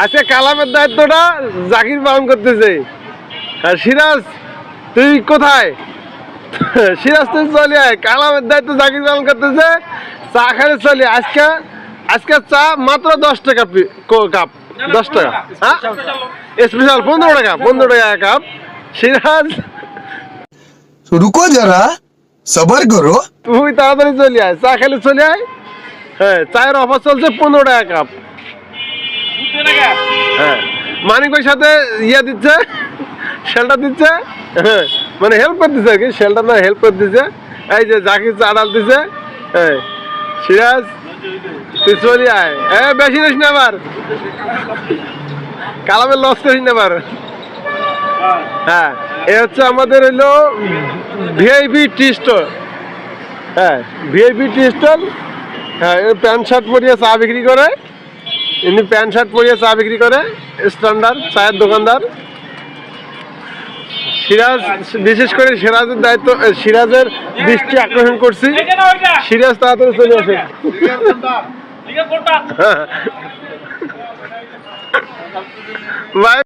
আজকে কালামের দায়িত্বটা জাকির পালন করতেছে। আর সিরাজ তুই কোথায়? সিরাজ তুই চলে আয়, কালামের দায়িত্ব জাকির পালন করতেছে। চা খাইলে চলে আজকে চা মাত্র 10 টাকা কাপ, 10 টাকা। হ্যাঁ স্পেশাল 15 টাকা, 15 টাকা কাপ। সিরাজ रुको जरा सबर करो। তুই তাড়াতাড়ি চলে আয়, চা খেলে চলে আয়। হ্যাঁ চায়ের অফার চলছে 15 টাকা কাপ। হ্যাঁ মানিক ভাইয়ের সাথে ইয়া দিচ্ছে, শেল্টার দিচ্ছে। হ্যাঁ মানে হেল্প করে দিচ্ছে আর কি, শেল্টার না হেল্প করে দিচ্ছে। এই যে জাকির চা ডাল দিচ্ছে। হ্যাঁ সিরাজ তুই চলে আয়, বেশি নিস না আবার, কালামের লস করিস না আবার। হ্যাঁ এ হচ্ছে আমাদের হইলো ভিআইপি টি স্টল। হ্যাঁ ভিআইপি টি স্টল। হ্যাঁ প্যান্ট শার্ট পরিয়ে চা বিক্রি করে, ইনি প্যান্ট শার্ট পরিয়ে চা বিক্রি করে, স্ট্যান্ডার্ড চায়ের দোকানদার। সিরাজ বিশেষ করে সিরাজের দায়িত্ব, সিরাজের দৃষ্টি আকর্ষণ করছি। সিরাজ তাড়াতাড়ি চলে আসে। বাই।